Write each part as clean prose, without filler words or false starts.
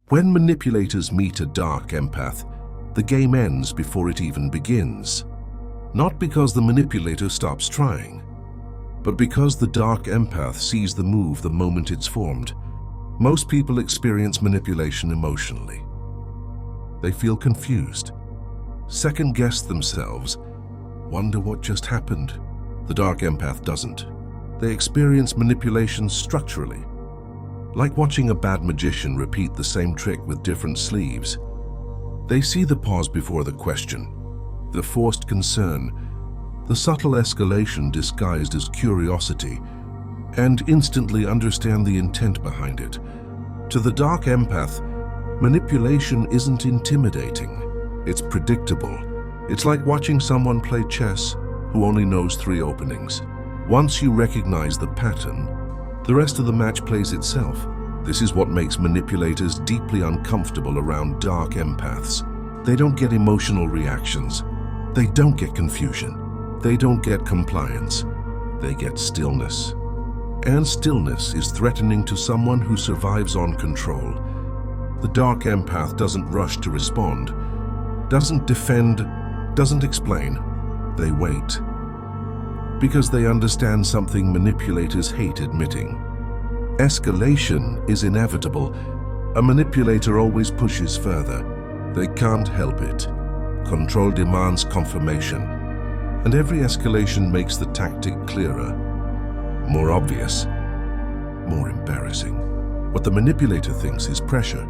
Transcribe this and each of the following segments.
When manipulators meet a dark empath, the game ends before it even begins. Not because the manipulator stops trying, but because the dark empath sees the move the moment it's formed. Most people experience manipulation emotionally. They feel confused, second-guess themselves, wonder what just happened. The dark empath doesn't. They experience manipulation structurally, like watching a bad magician repeat the same trick with different sleeves. They see the pause before the question, the forced concern, the subtle escalation disguised as curiosity, and instantly understand the intent behind it. To the dark empath, manipulation isn't intimidating, it's predictable. It's like watching someone play chess who only knows 3 openings. Once you recognize the pattern, the rest of the match plays itself. This is what makes manipulators deeply uncomfortable around dark empaths. They don't get emotional reactions. They don't get confusion. They don't get compliance. They get stillness. And stillness is threatening to someone who survives on control. The dark empath doesn't rush to respond, doesn't defend, doesn't explain. They wait. Because they understand something manipulators hate admitting. Escalation is inevitable. A manipulator always pushes further. They can't help it. Control demands confirmation. And every escalation makes the tactic clearer, more obvious, more embarrassing. What the manipulator thinks is pressure,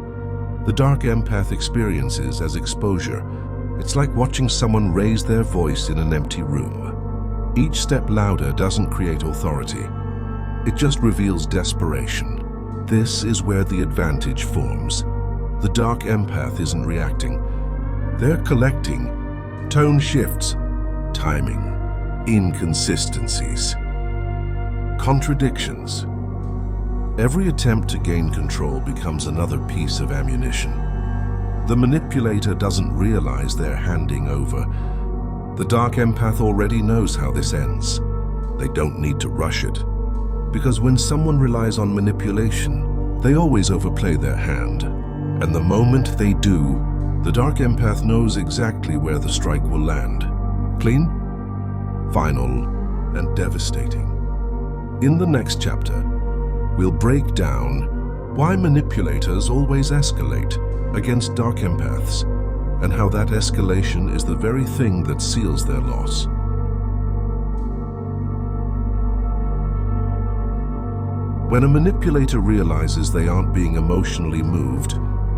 the dark empath experiences as exposure. It's like watching someone raise their voice in an empty room. Each step louder doesn't create authority. It just reveals desperation. This is where the advantage forms. The dark empath isn't reacting. They're collecting. Tone shifts, timing, inconsistencies, contradictions. Every attempt to gain control becomes another piece of ammunition. The manipulator doesn't realize they're handing over. The dark empath already knows how this ends. They don't need to rush it. Because when someone relies on manipulation, they always overplay their hand. And the moment they do, the dark empath knows exactly where the strike will land. Clean, final, and devastating. In the next chapter, we'll break down why manipulators always escalate against dark empaths, and how that escalation is the very thing that seals their loss. When a manipulator realizes they aren't being emotionally moved,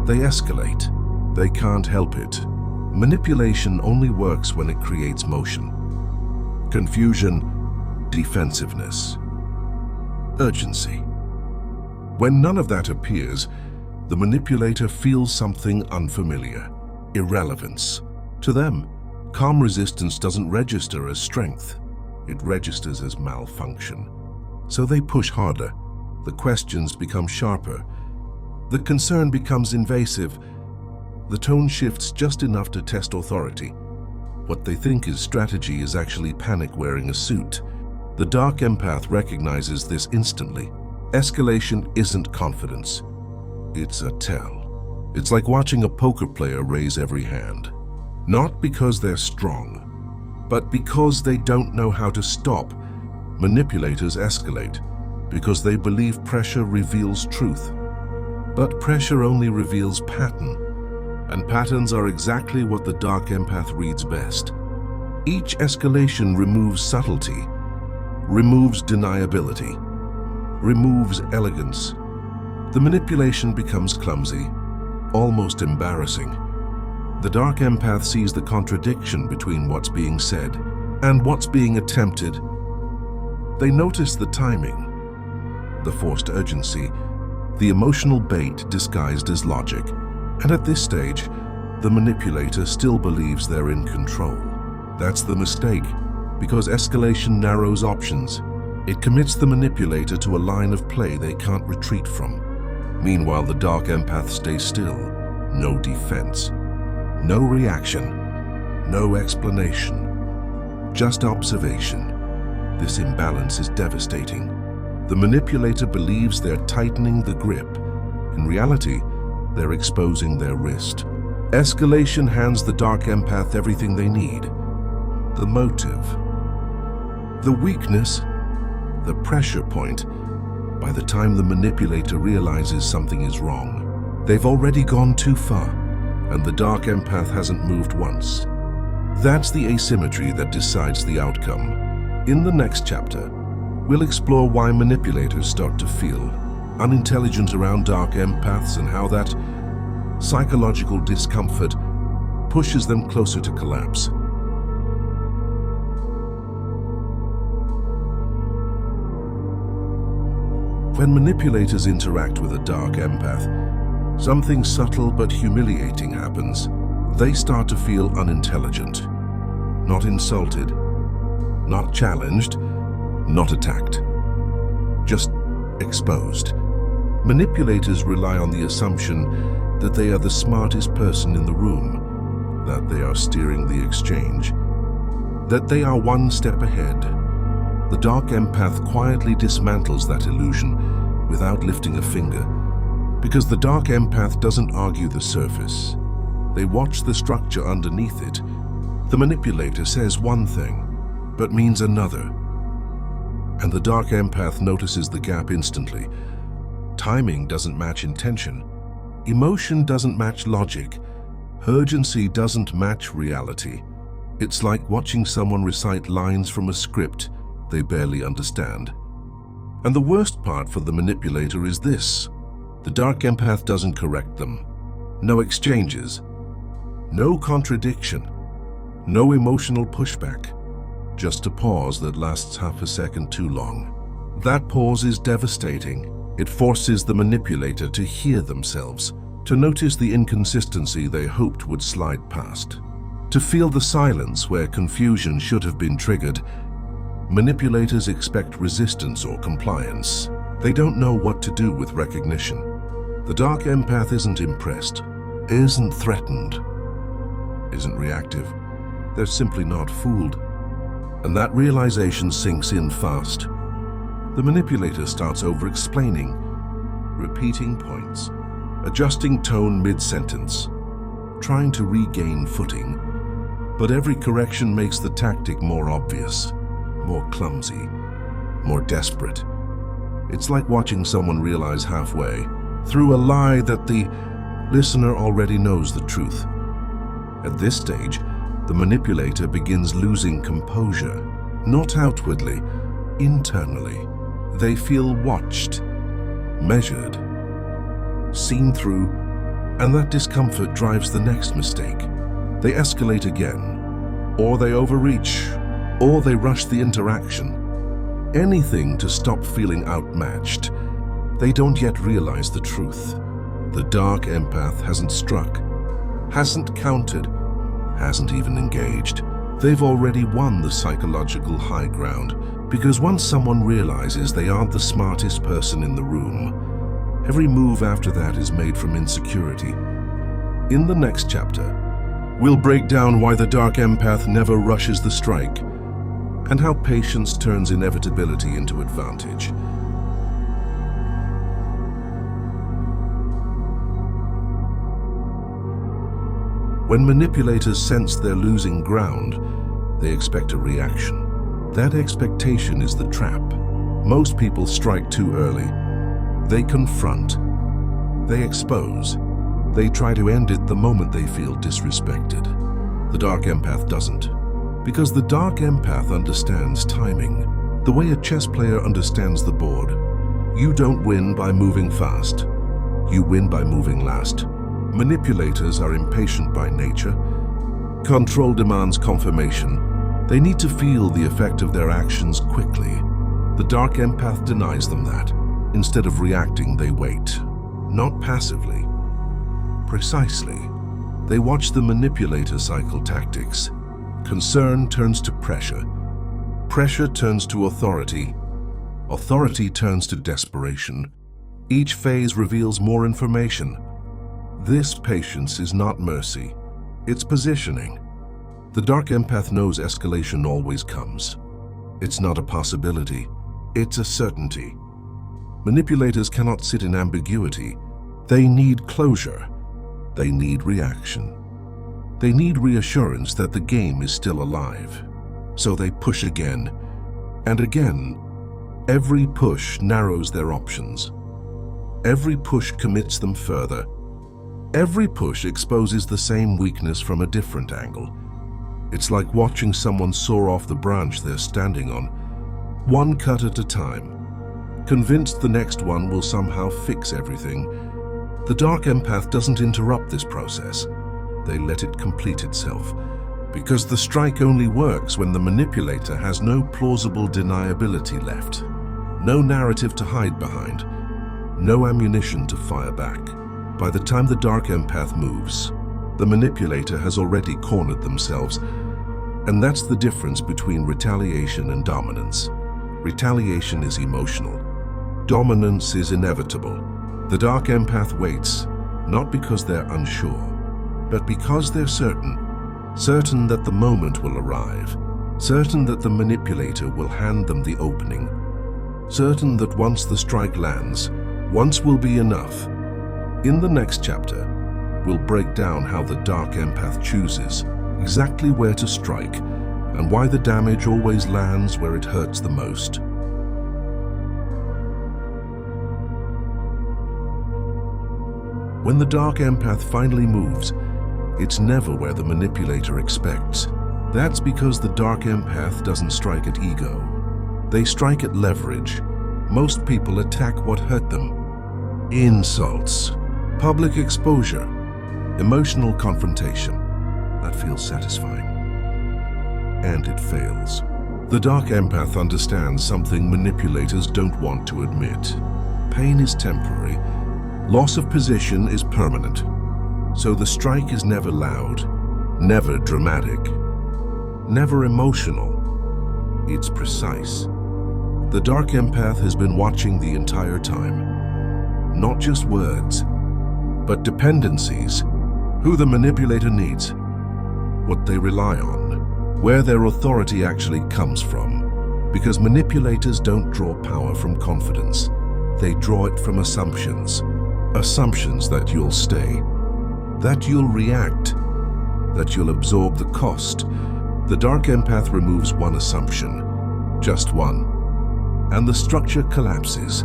they escalate. They can't help it. Manipulation only works when it creates motion. Confusion, defensiveness, urgency. When none of that appears, the manipulator feels something unfamiliar, irrelevance. To them, calm resistance doesn't register as strength. It registers as malfunction. So they push harder. The questions become sharper. The concern becomes invasive. The tone shifts just enough to test authority. What they think is strategy is actually panic wearing a suit. The dark empath recognizes this instantly. Escalation isn't confidence. It's a tell. It's like watching a poker player raise every hand. Not because they're strong, but because they don't know how to stop. Manipulators escalate because they believe pressure reveals truth. But pressure only reveals pattern. And patterns are exactly what the dark empath reads best. Each escalation removes subtlety, removes deniability, removes elegance. The manipulation becomes clumsy, almost embarrassing. The dark empath sees the contradiction between what's being said and what's being attempted. They notice the timing, the forced urgency, the emotional bait disguised as logic. And at this stage, the manipulator still believes they're in control. That's the mistake, because escalation narrows options. It commits the manipulator to a line of play they can't retreat from. Meanwhile, the dark empath stays still. No defense, no reaction, no explanation, just observation. This imbalance is devastating. The manipulator believes they're tightening the grip. In reality, they're exposing their wrist. Escalation hands the dark empath everything they need. The motive, the weakness, the pressure point. By the time the manipulator realizes something is wrong, they've already gone too far, and the dark empath hasn't moved once. That's the asymmetry that decides the outcome. In the next chapter, we'll explore why manipulators start to feel unintelligent around dark empaths and how that psychological discomfort pushes them closer to collapse. When manipulators interact with a dark empath, something subtle but humiliating happens. They start to feel unintelligent, not insulted, not challenged, not attacked, just exposed. Manipulators rely on the assumption that they are the smartest person in the room, that they are steering the exchange, that they are one step ahead. The dark empath quietly dismantles that illusion without lifting a finger, because the dark empath doesn't argue the surface. They watch the structure underneath it. The manipulator says one thing, but means another. And the dark empath notices the gap instantly. Timing doesn't match intention. Emotion doesn't match logic. Urgency doesn't match reality. It's like watching someone recite lines from a script they barely understand. And the worst part for the manipulator is this: the dark empath doesn't correct them. No exchanges, no contradiction, no emotional pushback, just a pause that lasts half a second too long. That pause is devastating. It forces the manipulator to hear themselves, to notice the inconsistency they hoped would slide past, to feel the silence where confusion should have been triggered. Manipulators expect resistance or compliance. They don't know what to do with recognition. The dark empath isn't impressed, isn't threatened, isn't reactive. They're simply not fooled. And that realization sinks in fast. The manipulator starts over-explaining, repeating points, adjusting tone mid-sentence, trying to regain footing. But every correction makes the tactic more obvious, more clumsy, more desperate. It's like watching someone realize halfway through a lie that the listener already knows the truth. At this stage, the manipulator begins losing composure, not outwardly, internally. They feel watched, measured, seen through, and that discomfort drives the next mistake. They escalate again, or they overreach, or they rush the interaction. Anything to stop feeling outmatched. They don't yet realize the truth. The dark empath hasn't struck, hasn't countered, hasn't even engaged. They've already won the psychological high ground, because once someone realizes they aren't the smartest person in the room, every move after that is made from insecurity. In the next chapter, we'll break down why the dark empath never rushes the strike, and how patience turns inevitability into advantage. When manipulators sense they're losing ground, they expect a reaction. That expectation is the trap. Most people strike too early. They confront. They expose. They try to end it the moment they feel disrespected. The dark empath doesn't. Because the dark empath understands timing, the way a chess player understands the board. You don't win by moving fast. You win by moving last. Manipulators are impatient by nature. Control demands confirmation. They need to feel the effect of their actions quickly. The dark empath denies them that. Instead of reacting, they wait. Not passively. Precisely. They watch the manipulator cycle tactics. Concern turns to pressure. Pressure turns to authority. Authority turns to desperation. Each phase reveals more information. This patience is not mercy. It's positioning. The dark empath knows escalation always comes. It's not a possibility. It's a certainty. Manipulators cannot sit in ambiguity. They need closure. They need reaction. They need reassurance that the game is still alive. So they push again and again. Every push narrows their options. Every push commits them further. Every push exposes the same weakness from a different angle. It's like watching someone saw off the branch they're standing on, one cut at a time, convinced the next one will somehow fix everything. The Dark Empath doesn't interrupt this process. They let it complete itself, because the strike only works when the manipulator has no plausible deniability left, no narrative to hide behind, no ammunition to fire back. By the time the Dark Empath moves, the manipulator has already cornered themselves, and that's the difference between retaliation and dominance. Retaliation is emotional. Dominance is inevitable. The Dark Empath waits, not because they're unsure, but because they're certain that the moment will arrive, certain that the manipulator will hand them the opening, certain that once the strike lands, once will be enough. In the next chapter, we'll break down how the Dark Empath chooses exactly where to strike and why the damage always lands where it hurts the most. When the Dark Empath finally moves, it's never where the manipulator expects. That's because the Dark Empath doesn't strike at ego. They strike at leverage. Most people attack what hurt them. Insults, public exposure, emotional confrontation. That feels satisfying. And it fails. The Dark Empath understands something manipulators don't want to admit. Pain is temporary. Loss of position is permanent. So the strike is never loud, never dramatic, never emotional. It's precise. The Dark Empath has been watching the entire time. Not just words, but dependencies, who the manipulator needs, what they rely on, where their authority actually comes from. Because manipulators don't draw power from confidence. They draw it from assumptions. Assumptions that you'll stay, that you'll react, that you'll absorb the cost. The Dark Empath removes one assumption, just one, and the structure collapses.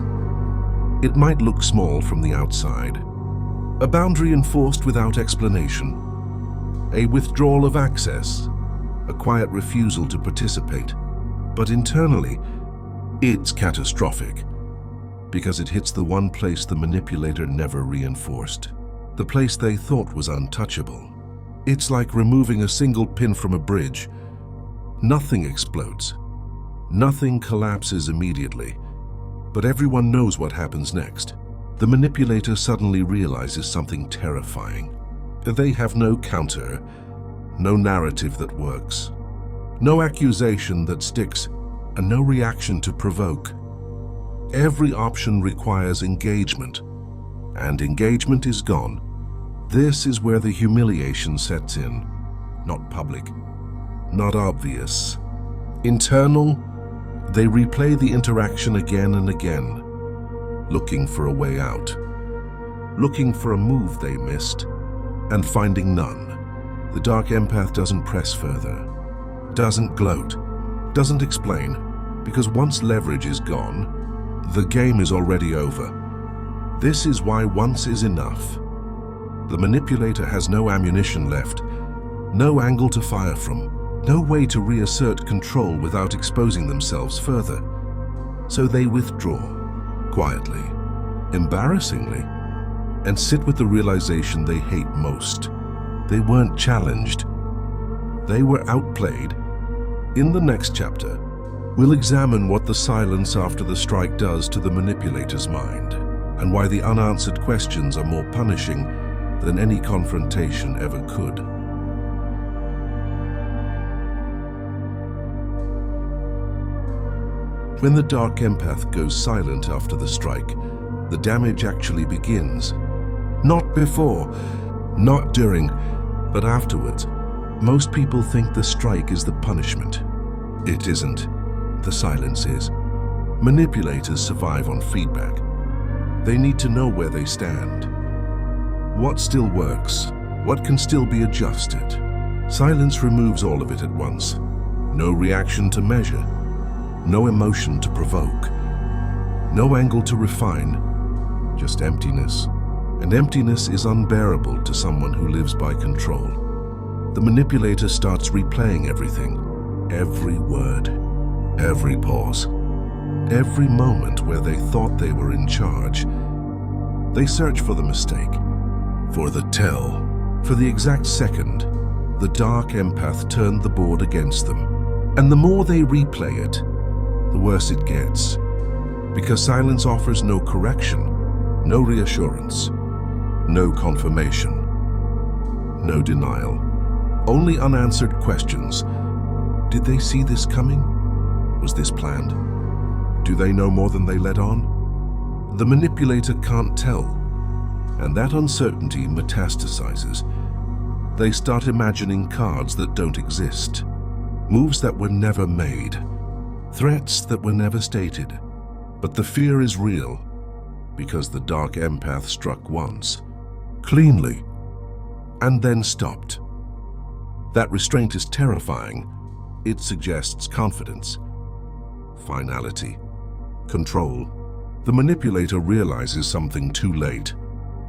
It might look small from the outside. A boundary enforced without explanation. A withdrawal of access. A quiet refusal to participate. But internally, it's catastrophic. Because it hits the one place the manipulator never reinforced. The place they thought was untouchable. It's like removing a single pin from a bridge. Nothing explodes. Nothing collapses immediately. But everyone knows what happens next. The manipulator suddenly realizes something terrifying. They have no counter, no narrative that works, no accusation that sticks, and no reaction to provoke. Every option requires engagement, and engagement is gone. This is where the humiliation sets in. Not public, not obvious. Internal, they replay the interaction again and again, looking for a way out, looking for a move they missed, and finding none. The Dark Empath doesn't press further, doesn't gloat, doesn't explain, because once leverage is gone, the game is already over. This is why once is enough. The manipulator has no ammunition left, no angle to fire from, no way to reassert control without exposing themselves further. So they withdraw, quietly, embarrassingly, and sit with the realization they hate most. They weren't challenged. They were outplayed. In the next chapter, we'll examine what the silence after the strike does to the manipulator's mind, and why the unanswered questions are more punishing than any confrontation ever could. When the Dark Empath goes silent after the strike, the damage actually begins. Not before, not during, but afterwards. Most people think the strike is the punishment. It isn't. The silence is. Manipulators survive on feedback. They need to know where they stand. What still works? What can still be adjusted? Silence removes all of it at once. No reaction to measure. No emotion to provoke. No angle to refine. Just emptiness. And emptiness is unbearable to someone who lives by control. The manipulator starts replaying everything. Every word. Every pause. Every moment where they thought they were in charge. They search for the mistake. For the tell. For the exact second, the dark empath turned the board against them. And the more they replay it, the worse it gets. Because silence offers no correction, no reassurance, no confirmation, no denial. Only unanswered questions. Did they see this coming? Was this planned? Do they know more than they let on? The manipulator can't tell, and that uncertainty metastasizes. They start imagining cards that don't exist, moves that were never made, threats that were never stated. But the fear is real, because the dark empath struck once, cleanly, and then stopped. That restraint is terrifying. It suggests confidence, finality, control. The manipulator realizes something too late.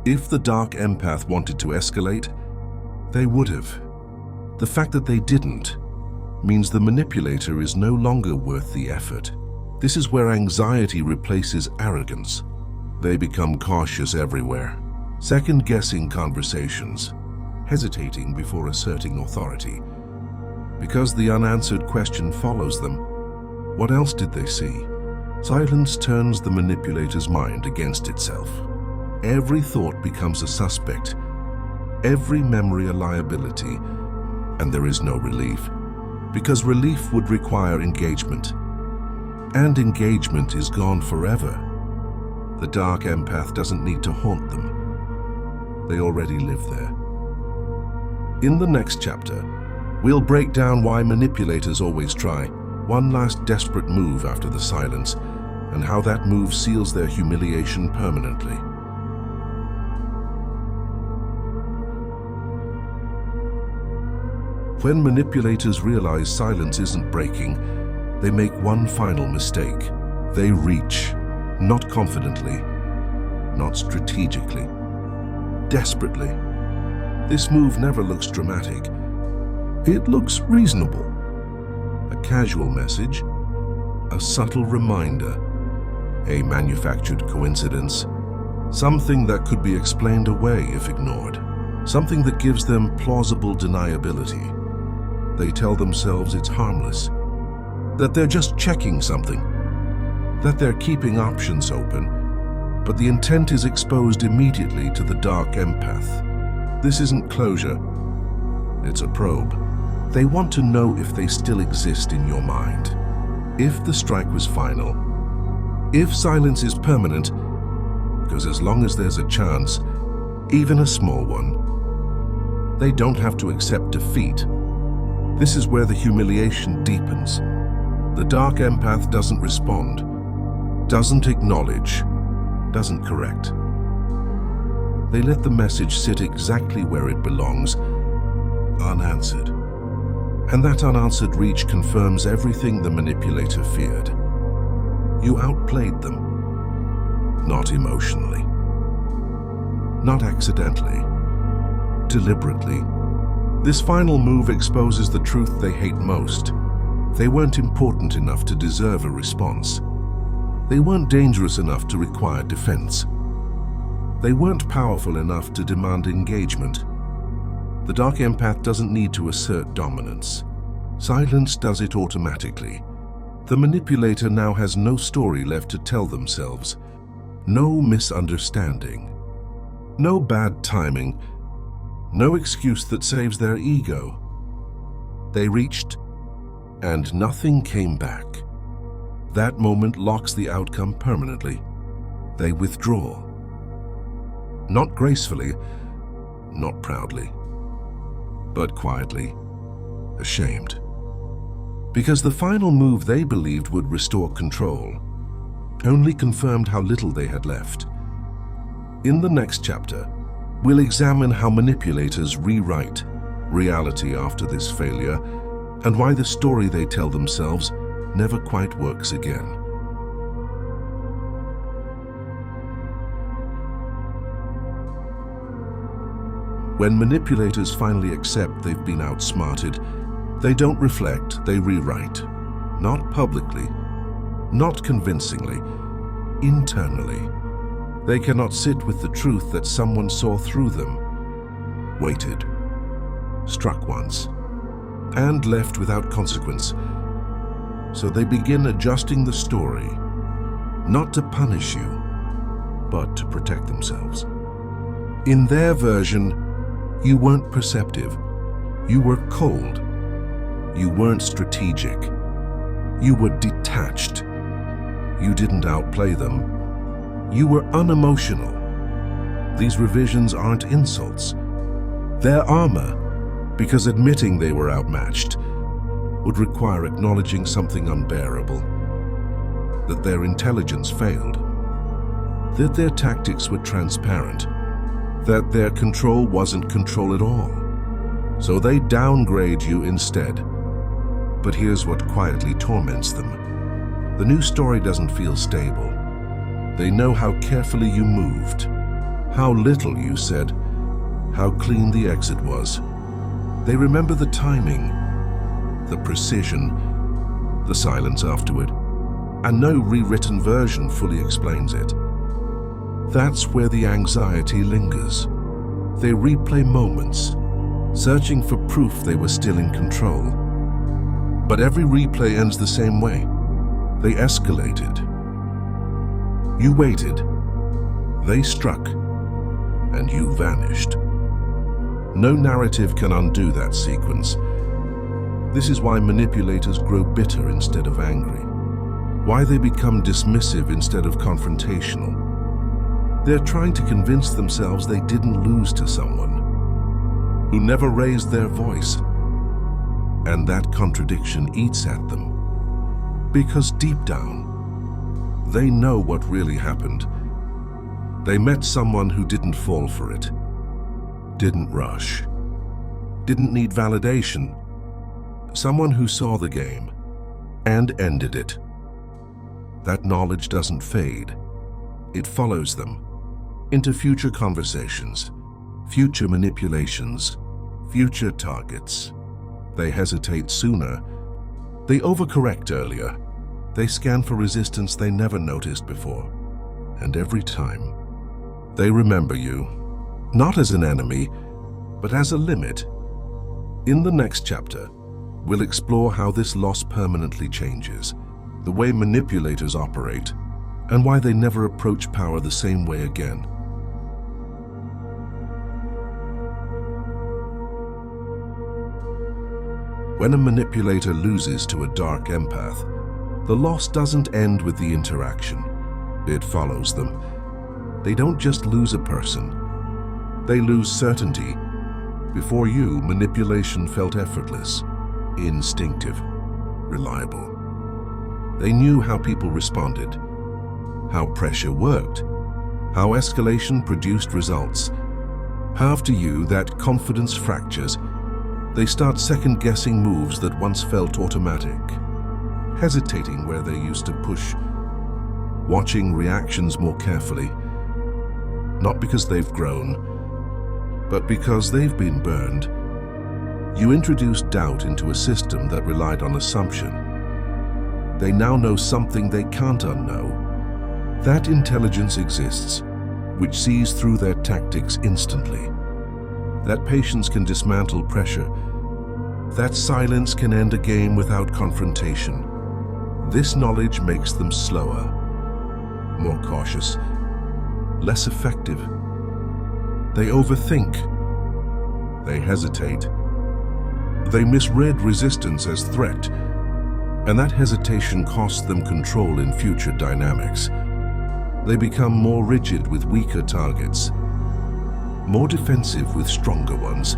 If the dark empath wanted to escalate, they would have. The fact that they didn't means the manipulator is no longer worth the effort. This is where anxiety replaces arrogance. They become cautious everywhere, second-guessing conversations, hesitating before asserting authority. Because the unanswered question follows them, what else did they see? Silence turns the manipulator's mind against itself. Every thought becomes a suspect, every memory a liability, and there is no relief. Because relief would require engagement, and engagement is gone forever. The dark empath doesn't need to haunt them. They already live there. In the next chapter, we'll break down why manipulators always try one last desperate move after the silence, and how that move seals their humiliation permanently. When manipulators realize silence isn't breaking, they make one final mistake. They reach, not confidently, not strategically, desperately. This move never looks dramatic. It looks reasonable. A casual message, a subtle reminder, a manufactured coincidence, something that could be explained away if ignored, something that gives them plausible deniability. They tell themselves it's harmless, that they're just checking something, that they're keeping options open, but the intent is exposed immediately to the dark empath. This isn't closure, it's a probe. They want to know if they still exist in your mind, if the strike was final, if silence is permanent, because as long as there's a chance, even a small one, they don't have to accept defeat. This is where the humiliation deepens. The dark empath doesn't respond, doesn't acknowledge, doesn't correct. They let the message sit exactly where it belongs, unanswered. And that unanswered reach confirms everything the manipulator feared. You outplayed them, not emotionally, not accidentally, deliberately. This final move exposes the truth they hate most. They weren't important enough to deserve a response. They weren't dangerous enough to require defense. They weren't powerful enough to demand engagement. The dark empath doesn't need to assert dominance. Silence does it automatically. The manipulator now has no story left to tell themselves, no misunderstanding, no bad timing, no excuse that saves their ego. They reached, and nothing came back. That moment locks the outcome permanently. They withdraw. Not gracefully, not proudly, but quietly, ashamed. Because the final move they believed would restore control only confirmed how little they had left. In the next chapter, We'll examine how manipulators rewrite reality after this failure and why the story they tell themselves never quite works again. When manipulators finally accept they've been outsmarted, they don't reflect, they rewrite. Not publicly, not convincingly, internally. They cannot sit with the truth that someone saw through them, waited, struck once, and left without consequence. So they begin adjusting the story, not to punish you, but to protect themselves. In their version, you weren't perceptive, you were cold, you weren't strategic, you were detached, you didn't outplay them, you were unemotional. These revisions aren't insults. They're armor, because admitting they were outmatched would require acknowledging something unbearable. That their intelligence failed. That their tactics were transparent. That their control wasn't control at all. So they downgrade you instead. But here's what quietly torments them. The new story doesn't feel stable. They know how carefully you moved, how little you said, how clean the exit was. They remember the timing, the precision, the silence afterward, and no rewritten version fully explains it. That's where the anxiety lingers. They replay moments, searching for proof they were still in control. But every replay ends the same way. They escalated. You waited, they struck, and you vanished. No narrative can undo that sequence. This is why manipulators grow bitter instead of angry, why they become dismissive instead of confrontational. They're trying to convince themselves they didn't lose to someone who never raised their voice. And that contradiction eats at them, because deep down, they know what really happened. They met someone who didn't fall for it, didn't rush, didn't need validation. Someone who saw the game and ended it. That knowledge doesn't fade. It follows them into future conversations, future manipulations, future targets. They hesitate sooner. They overcorrect earlier. They scan for resistance they never noticed before. And every time, they remember you, not as an enemy, but as a limit. In the next chapter, we'll explore how this loss permanently changes, the way manipulators operate, and why they never approach power the same way again. When a manipulator loses to a dark empath, the loss doesn't end with the interaction. It follows them. They don't just lose a person. They lose certainty. Before you, manipulation felt effortless, instinctive, reliable. They knew how people responded, how pressure worked, how escalation produced results. After you, that confidence fractures. They start second-guessing moves that once felt automatic, hesitating where they used to push, watching reactions more carefully, not because they've grown, but because they've been burned. You introduced doubt into a system that relied on assumption. They now know something they can't unknow. That intelligence exists, which sees through their tactics instantly. That patience can dismantle pressure. That silence can end a game without confrontation. This knowledge makes them slower, more cautious, less effective. They overthink. They hesitate. They misread resistance as threat, and that hesitation costs them control in future dynamics. They become more rigid with weaker targets, more defensive with stronger ones,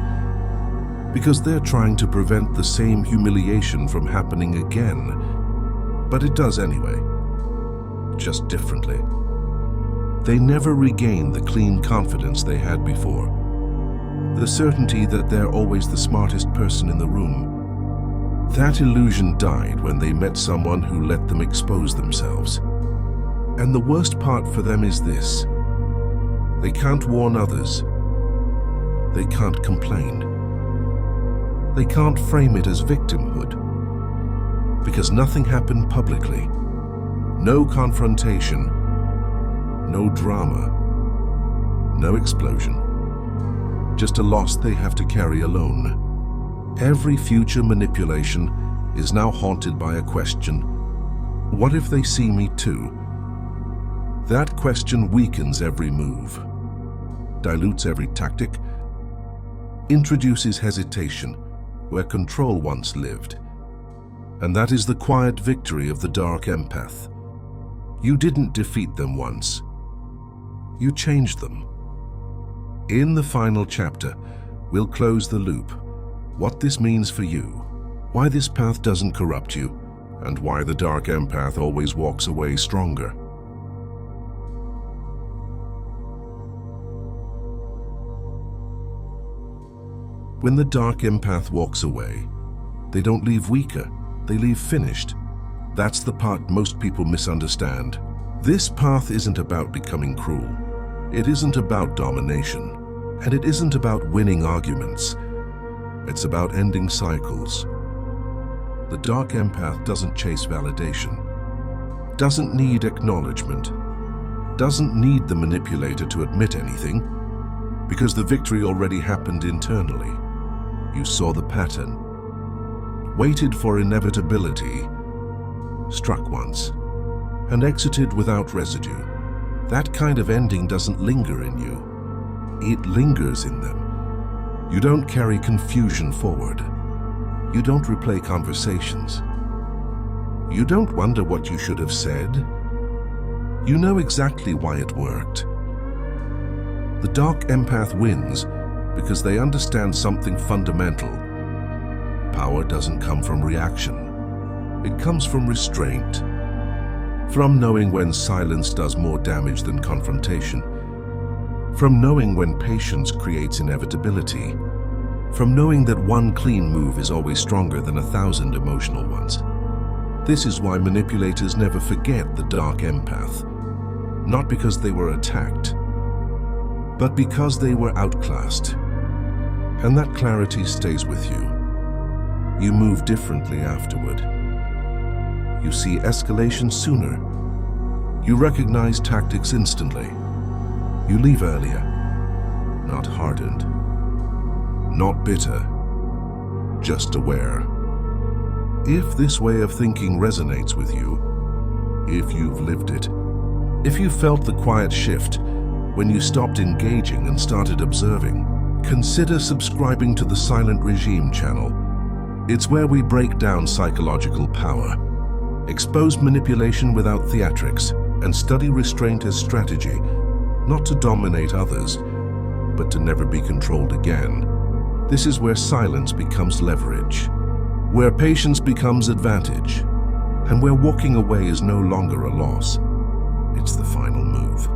because they're trying to prevent the same humiliation from happening again. But it does anyway, just differently. They never regain the clean confidence they had before. The certainty that they're always the smartest person in the room. That illusion died when they met someone who let them expose themselves. And the worst part for them is this: they can't warn others. They can't complain. They can't frame it as victimhood. Because nothing happened publicly. No confrontation. No drama. No explosion. Just a loss they have to carry alone. Every future manipulation is now haunted by a question: what if they see me too? That question weakens every move, dilutes every tactic, introduces hesitation where control once lived. And that is the quiet victory of the dark empath. You didn't defeat them once. You changed them. In the final chapter, we'll close the loop. What this means for you, why this path doesn't corrupt you, and why the dark empath always walks away stronger. When the dark empath walks away, they don't leave weaker, they leave finished. That's the part most people misunderstand. This path isn't about becoming cruel. It isn't about domination. And it isn't about winning arguments. It's about ending cycles. The dark empath doesn't chase validation, doesn't need acknowledgement, doesn't need the manipulator to admit anything, because the victory already happened internally. You saw the pattern, waited for inevitability, struck once, and exited without residue. That kind of ending doesn't linger in you. It lingers in them. You don't carry confusion forward. You don't replay conversations. You don't wonder what you should have said. You know exactly why it worked. The dark empath wins because they understand something fundamental. Power doesn't come from reaction. It comes from restraint. From knowing when silence does more damage than confrontation. From knowing when patience creates inevitability. From knowing that one clean move is always stronger than 1,000 emotional ones. This is why manipulators never forget the dark empath. Not because they were attacked, but because they were outclassed. And that clarity stays with you. You move differently afterward. You see escalation sooner. You recognize tactics instantly. You leave earlier, not hardened, not bitter, just aware. If this way of thinking resonates with you, if you've lived it, if you felt the quiet shift when you stopped engaging and started observing, consider subscribing to the Silent Regime channel. It's where we break down psychological power, expose manipulation without theatrics, and study restraint as strategy, not to dominate others, but to never be controlled again. This is where silence becomes leverage, where patience becomes advantage, and where walking away is no longer a loss. It's the final move.